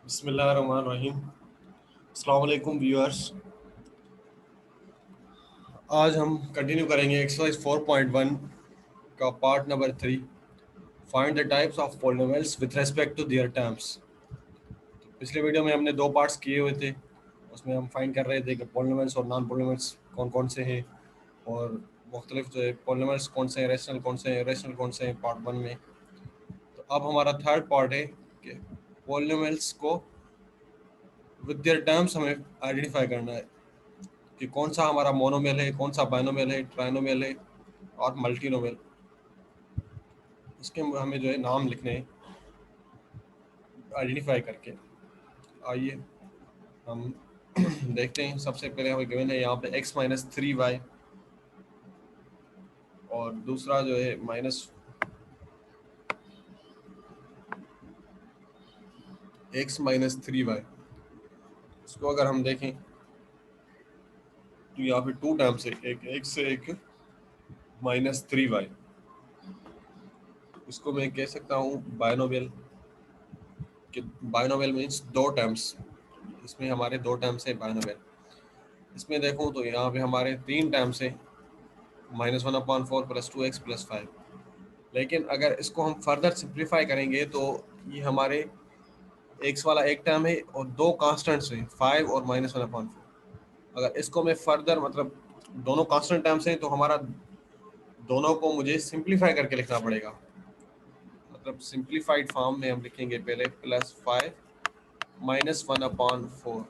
बिस्मिल्लाहिर्रहमानिर्रहीम। अस्सलाम वालेकुम व्यूअर्स। आज हम कंटिन्यू करेंगे एक्सरसाइज 4.1 का part number 3। Find the types of polynomials with respect to their terms. पिछले वीडियो में हमने दो पार्ट्स किए हुए थे। उसमें हम फाइंड कर रहे थे कि पॉलिनोमियल्स और नॉन पॉलिनोमियल्स कौन कौन से हैं और मुख्तलिफ जो है पॉलिनोमियल्स कौन से हैं, रेशनल कौन से हैं, इरेशनल कौन से हैं पार्ट 1 में। तो अब हमारा थर्ड पार्ट है कि पॉलिनोमियल्स को विद देयर टर्म्स हमें आइडेंटिफाई करना है कि कौन सा हमारा मोनोमियल है, कौन सा बाइनोमियल है, ट्राइनोमियल है और मल्टीनोमियल। इसके हमें जो है नाम लिखने हैं आइडेंटिफाई करके। आइए हम देखते हैं। सबसे पहले हमें गिवन है यहाँ पे x-3y और दूसरा जो है -x-3y। इसको अगर हम देखें तो यहाँ पे टू टर्म्स है, एक x से एक -3y। इसको मैं कह सकता हूँ बाइनोमियल। कि बाइनोमियल मीन्स दो टर्म्स। इसमें हमारे दो टर्म्स है बाइनोमियल। इसमें देखूँ तो यहाँ पे हमारे तीन टर्म्स है, -1/4 + 2x + 5। लेकिन अगर इसको हम फर्दर सिंप्लीफाई करेंगे तो ये हमारे x वाला एक टर्म है और दो कांस्टेंट्स हैं 5 और -1/4। अगर इसको मैं फर्दर मतलब दोनों कांस्टेंट टर्म्स हैं तो हमारा दोनों को मुझे सिंप्लीफाई करके लिखना पड़ेगा। मतलब सिंप्लीफाइड फॉर्म में हम लिखेंगे पहले +5 -1/4।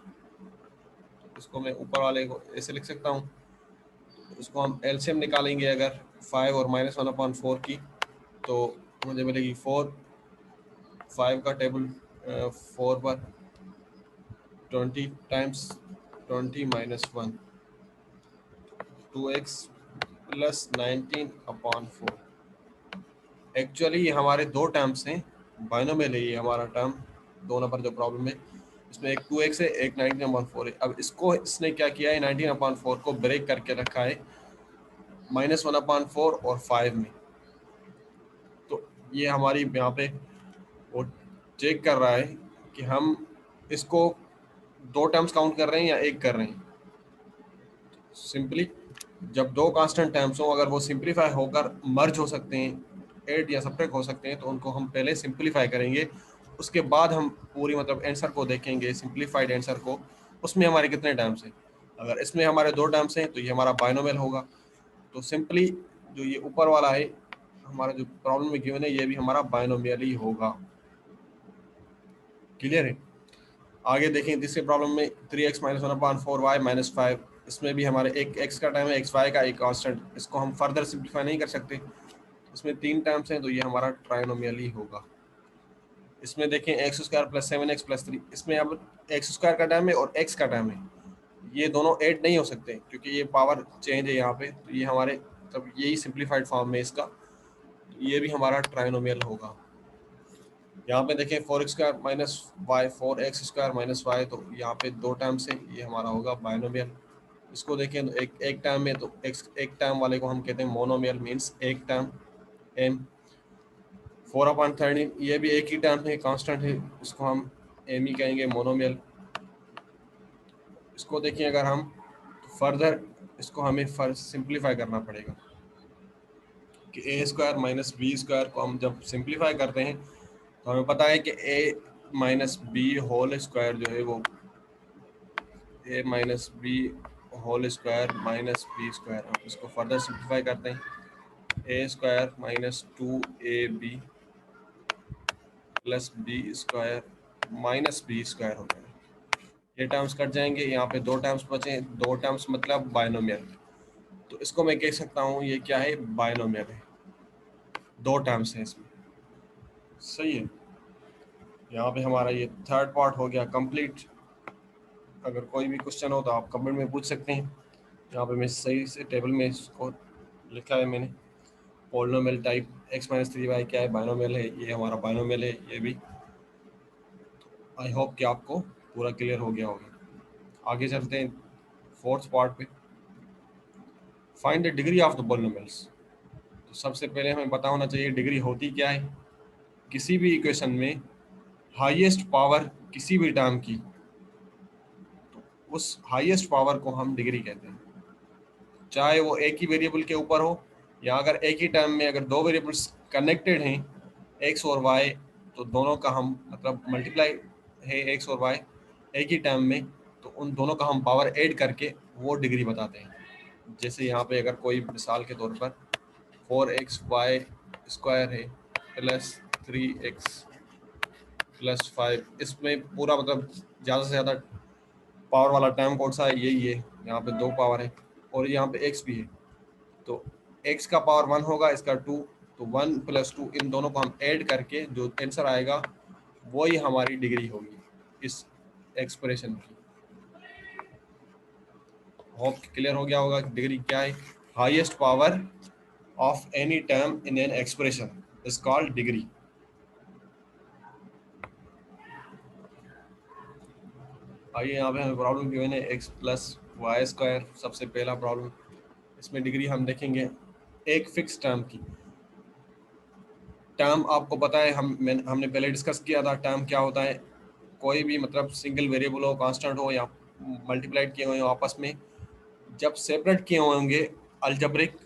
इसको मैं ऊपर वाले को ऐसे लिख सकता हूँ। इसको हम एलसीएम निकालेंगे अगर 5 और -1/4 की, तो मुझे मिलेगी 4। 5 का टेबल 4 पर 20 टाइम्स 20 - 1 2x + 19/4। एक्चुअली ये हमारे दो टर्म्स हैं, बाइनोमियल है ये हमारा टर्म। दो नंबर जो प्रॉब्लम है इसमें एक 2x है, एक 19/4 है। अब इसको इसने क्या किया है, 19/4 को ब्रेक करके रखा है -1/4 और 5 में। तो ये हमारी यहाँ पे वो चेक कर रहा है कि हम इसको दो टर्म्स काउंट कर रहे हैं या एक कर रहे हैं। सिंपली जब दो कांस्टेंट टर्म्स हो, अगर वो सिंप्लीफाई होकर मर्ज हो सकते हैं, ऐड या सब्ट्रैक्ट हो सकते हैं, तो उनको हम पहले सिंप्लीफाई करेंगे। उसके बाद हम पूरी मतलब आंसर को देखेंगे, सिंप्लीफाइड आंसर को, उसमें हमारे कितने टर्म्स हैं। अगर इसमें हमारे दो टर्म्स हैं तो ये हमारा बाइनोमियल होगा। तो सिंपली जो ये ऊपर वाला है हमारा जो प्रॉब्लम में गिवन है ये भी हमारा बाइनोमियल ही होगा। क्लियर है। आगे देखें तीसरे प्रॉब्लम में 3x - 1/4y - 5। इसमें भी हमारे एक x का टाइम है, एक y का एक कांस्टेंट। इसको हम फर्दर सिंप्लीफाई नहीं कर सकते। इसमें तीन टर्म्स हैं तो ये हमारा ट्राइनोमियल ही होगा। इसमें देखें x² + 7x + 3। इसमें अब x² का टर्म है और x का टर्म है, ये दोनों ऐड नहीं हो सकते क्योंकि ये पावर चेंज है यहाँ पे। तो ये हमारे तब यही सिंप्लीफाइड फॉर्म में इसका, तो ये भी हमारा ट्राइनोमियल होगा। यहाँ पे देखें 4x² - y 4x² - y, तो यहाँ पे दो टर्म से ये हमारा होगा बाइनोमियल। इसको देखें तो एक टर्म में तो एक टर्म वाले को हम कहते हैं मोनोमियल, मीन्स एक टर्म m। 4/13 ये भी एक ही टर्म है, कांस्टेंट है, इसको हम m ही कहेंगे मोनोमियल। इसको देखिए अगर हम फर्दर इसको हमें सिंप्लीफाई करना पड़ेगा कि a² - b² को हम जब सिंप्लीफाई करते हैं तो हमें पता है कि a - b होल स्क्वायर जो है वो a - b whole square -b²। हम इसको फर्दर सिंप्लीफाई करते हैं, a² - 2ab + b² -b² हो जाएगा। ये टर्म्स कट जाएंगे, यहाँ पे दो टर्म्स बचे। दो टर्म्स मतलब बाइनोमियल। तो इसको मैं कह सकता हूँ ये क्या है, बाइनोमियल है। दो टर्म्स हैं इसमें। सही है। यहाँ पे हमारा ये थर्ड पार्ट हो गया कंप्लीट। अगर कोई भी क्वेश्चन हो तो आप कमेंट में पूछ सकते हैं। यहाँ पे मैं सही से टेबल में इसको लिखा है मैंने। पॉलिनोमियल टाइप x-3y क्या है, बाइनोमियल है, ये हमारा बाइनोमियल है ये भी। आई होप कि आपको पूरा क्लियर हो गया होगा। आगे चलते हैं फोर्थ पार्ट पे। Find the degree of the polynomials. तो सबसे पहले हमें पता होना चाहिए डिग्री होती क्या है। किसी भी इक्वेशन में हाईएस्ट पावर किसी भी टर्म की, तो उस हाईएस्ट पावर को हम डिग्री कहते हैं, चाहे वो एक ही वेरिएबल के ऊपर हो या अगर एक ही टर्म में अगर दो वेरिएबल्स कनेक्टेड हैं एक्स और वाई, तो दोनों का हम मतलब मल्टीप्लाई है एक्स और वाई एक ही टर्म में, तो उन दोनों का हम पावर ऐड करके वो डिग्री बताते हैं। जैसे यहाँ पे अगर कोई मिसाल के तौर पर 4xy स्क्वायर है प्लस 3x प्लस 5, इसमें पूरा मतलब ज़्यादा से ज़्यादा पावर वाला टर्म कौन सा है, यही है। यहाँ पे दो पावर है और यहाँ पे x भी है, तो x का पावर 1 होगा, इसका 2, तो 1 प्लस 2 इन दोनों को हम ऐड करके जो आंसर आएगा वही हमारी डिग्री होगी इस एक्सप्रेशन की। होप क्लियर हो गया होगा कि डिग्री क्या है। Highest power of any term in an expression is called degree. आइए यहाँ पे हमें प्रॉब्लम गिवन है एक्स प्लस वाई स्क्वायर, सबसे पहला प्रॉब्लम। इसमें डिग्री हम देखेंगे एक फिक्स टर्म की। टर्म आपको पता है, हमने पहले डिस्कस किया था टर्म क्या होता है। कोई भी मतलब सिंगल वेरिएबल हो, कांस्टेंट हो या मल्टीप्लाइड किए हुए हो आपस में, जब सेपरेट किए होंगे अलजेब्रिक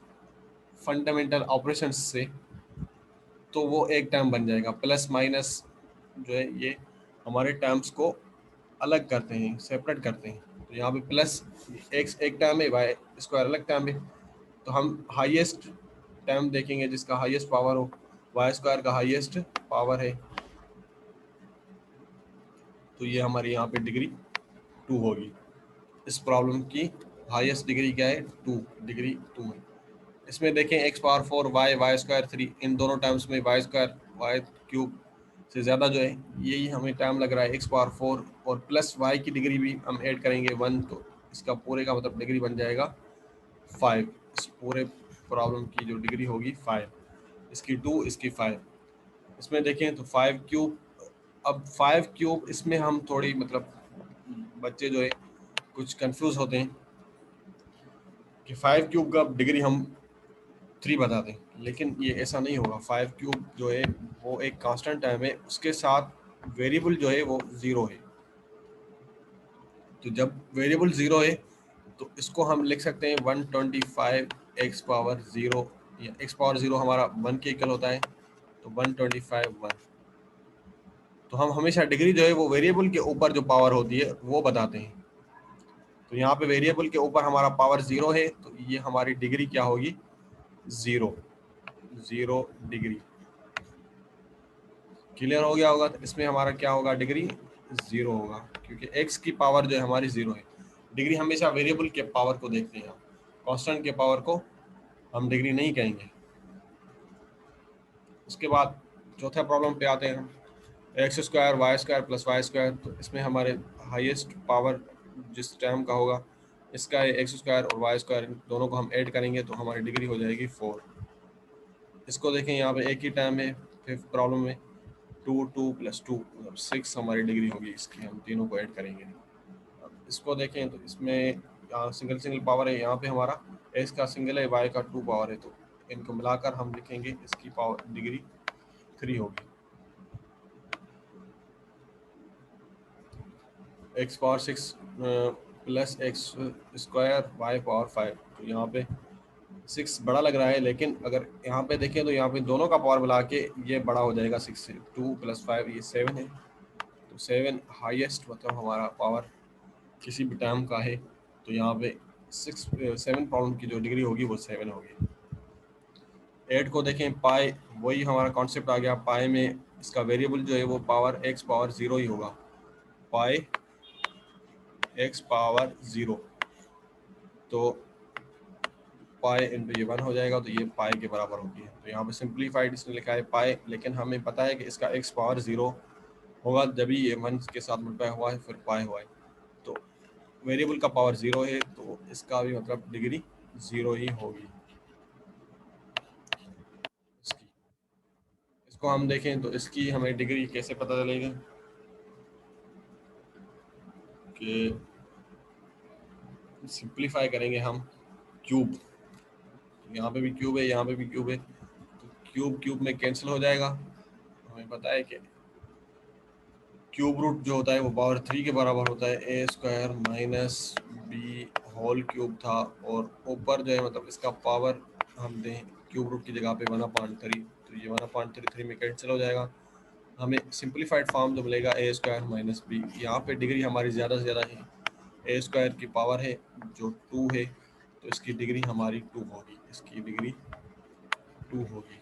फंडामेंटल ऑपरेशंस से, तो वो एक टर्म बन जाएगा। प्लस माइनस जो है ये हमारे टर्म्स को अलग करते हैं, सेपरेट करते हैं। तो यहाँ पे प्लस एक्स एक टर्म है, वाई स्क्वायर अलग टर्म है। तो हम हाईएस्ट टर्म देखेंगे जिसका हाईएस्ट पावर हो, वाई स्क्वायर का हाईएस्ट पावर है, तो ये हमारी यहाँ पे डिग्री 2 होगी। इस प्रॉब्लम की हाईएस्ट डिग्री क्या है, 2, डिग्री 2 है। इसमें देखें x power 4 y y square 3, इन दोनों टर्म्स में वाई स्क्वायर वाई क्यूब से ज़्यादा जो है यही हमें टर्म लग रहा है एक्स पावर 4, और प्लस वाई की डिग्री भी हम ऐड करेंगे 1, तो इसका पूरे का मतलब डिग्री बन जाएगा 5। इस पूरे प्रॉब्लम की जो डिग्री होगी 5, इसकी 2 इसकी 5। इसमें देखें तो 5 क्यूब, अब 5 क्यूब इसमें हम थोड़ी मतलब बच्चे जो है कुछ कंफ्यूज होते हैं कि 5 क्यूब का डिग्री हम 3 बता दें, लेकिन ये ऐसा नहीं होगा। 5 क्यूब जो है वो एक कांस्टेंट टर्म है, उसके साथ वेरिएबल जो है वो 0 है। तो जब वेरिएबल 0 है तो इसको हम लिख सकते हैं 125 एक्स पावर 0, या एक्स पावर 0 हमारा 1 के इक्वल होता है, तो 125 1। तो हम हमेशा डिग्री जो है वो वेरिएबल के ऊपर जो पावर होती है वो बताते हैं। तो यहाँ पे वेरिएबल के ऊपर हमारा पावर 0 है, तो ये हमारी डिग्री क्या होगी, 0 डिग्री। क्लियर हो गया होगा। तो इसमें हमारा क्या होगा, डिग्री 0 होगा, क्योंकि x की पावर जो है हमारी 0 है। डिग्री हमेशा वेरिएबल के पावर को देखते हैं, कांस्टेंट के पावर को हम डिग्री नहीं कहेंगे। उसके बाद चौथा प्रॉब्लम पे आते हैं हम, x square y square plus y square. तो इसमें हमारे हाईएस्ट पावर जिस टर्म का होगा इसका है एक्स स्क्वायर और वाई स्क्वायर, दोनों को हम ऐड करेंगे तो हमारी डिग्री हो जाएगी 4। इसको देखें यहाँ पे एक ही टर्म है, फिफ्थ प्रॉब्लम में 2 2 प्लस 2 मतलब 6 हमारी डिग्री होगी इसकी, हम तीनों को ऐड करेंगे। अब इसको देखें तो इसमें यहाँ सिंगल सिंगल पावर है, यहाँ पे हमारा एक्स का सिंगल है, वाई का 2 पावर है, तो इनको मिलाकर हम लिखेंगे इसकी पावर डिग्री 3 होगी। X power 6 plus x square y power 5, तो यहाँ पे 6 बड़ा लग रहा है, लेकिन अगर यहाँ पे देखें तो यहाँ पे दोनों का पावर मिला के ये बड़ा हो जाएगा 6 से। 2 प्लस 5 ये 7 है, तो 7 हाईएस्ट मतलब हमारा पावर किसी भी टर्म का है, तो यहाँ पे 7 प्रॉब्लम की जो डिग्री होगी वो 7 होगी। 8 को देखें पाई, वही हमारा कॉन्सेप्ट आ गया। पाई में इसका वेरिएबल जो है वो पावर एक्स पावर 0 ही होगा, पाई एक्स पावर 0, तो पाई इंटू ये 1 हो जाएगा, तो ये पाई के बराबर होती है। तो यहाँ पे सिंप्लीफाइड इसने लिखा है पाई, लेकिन हमें पता है कि इसका एक्स पावर 0 होगा जब ही ये 1 के साथ मल्टीप्लाई हुआ है फिर पाई हुआ है, तो वेरिएबल का पावर 0 है, तो इसका भी मतलब डिग्री 0 ही होगी इसकी। इसको हम देखें तो इसकी हमें डिग्री कैसे पता चलेगा कि सिंप्लीफाई करेंगे हम क्यूब, यहाँ पे भी क्यूब है यहाँ पे भी क्यूब है, तो क्यूब क्यूब में कैंसिल हो जाएगा। हमें पता है कि क्यूब रूट जो होता है वो पावर 3 के बराबर होता है, a square minus b whole cube था, और ऊपर जो है मतलब इसका पावर हम दें क्यूब रूट की जगह पे 1/3, तो ये 1/33 में कैंसिल हो जाएगा। हमें सिंप्लीफाइड फॉर्म जो मिलेगा ए स्क्वायर माइनस बी, यहाँ पे डिग्री हमारी ज़्यादा से ज़्यादा है, ए स्क्वायर की पावर है जो 2 है, तो इसकी डिग्री हमारी 2 होगी, इसकी डिग्री 2 होगी।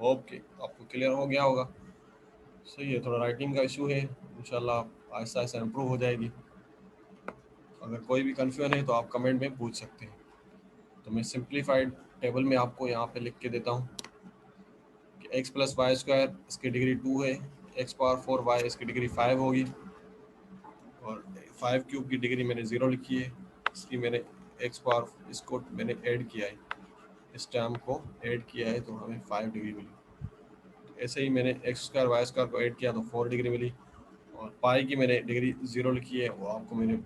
ओके, आपको क्लियर हो गया होगा। सही है, थोड़ा राइटिंग का इशू है, इंशाल्लाह आहिस्ता आहिस्ता इम्प्रूव हो जाएगी। अगर कोई भी कन्फ्यूजन है तो आप कमेंट में पूछ सकते हैं। तो मैं सिंप्लीफाइड टेबल में आपको यहाँ पे लिख के देता हूँ कि x प्लस वाई स्क्वायर इसकी डिग्री 2 है, x पावर 4 वाई इसकी डिग्री 5 होगी, और 5 क्यूब की डिग्री मैंने 0 लिखी है, इसकी मैंने x पावर इसको मैंने ऐड किया है, इस टर्म को ऐड किया है, तो हमें 5 डिग्री मिली। ऐसे ही मैंने एक्स स्क्वायर वाई स्क्वायर को ऐड किया तो 4 डिग्री मिली, और पाई की मैंने डिग्री 0 लिखी है, वो आपको मैंने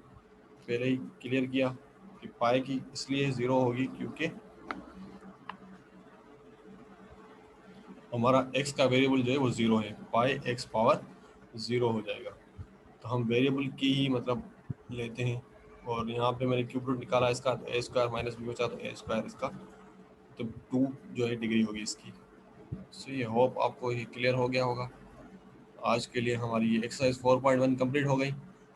पहले ही क्लियर किया कि पाई की इसलिए 0 होगी क्योंकि हमारा x का वेरिएबल जो है वो 0 है, पाई x पावर 0 हो जाएगा। तो हम वेरिएबल की ही मतलब लेते हैं, और यहाँ पे मैंने क्यूब रूट निकाला इसका, तो ए स्क्वायर माइनस बी बचा, तो ए स्क्वायर इसका तो 2 जो है डिग्री होगी इसकी। सो ये होप आपको ये क्लियर हो गया होगा। आज के लिए हमारी ये एक्सरसाइज 4.1 कंप्लीट हो गई।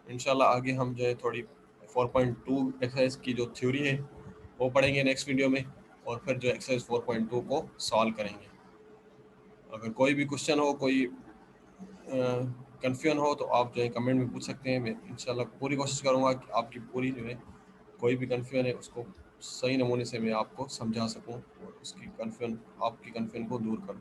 इंशाल्लाह आगे हम जो है थोड़ी 4.2 एक्सरसाइज की जो थ्योरी है वो पढ़ेंगे नेक्स्ट वीडियो में, और फिर जो एक्सरसाइज 4.2 को सॉल्व करेंगे। अगर कोई भी क्वेश्चन हो, कोई कन्फ्यूजन हो, तो आप जो है कमेंट में पूछ सकते हैं। मैं इंशाल्लाह पूरी कोशिश करूँगा कि आपकी पूरी जो है कोई भी कन्फ्यूजन है उसको सही नमूने से मैं आपको समझा सकूँ, और उसकी कन्फ्यूजन आपकी कन्फ्यूजन को दूर करूँ।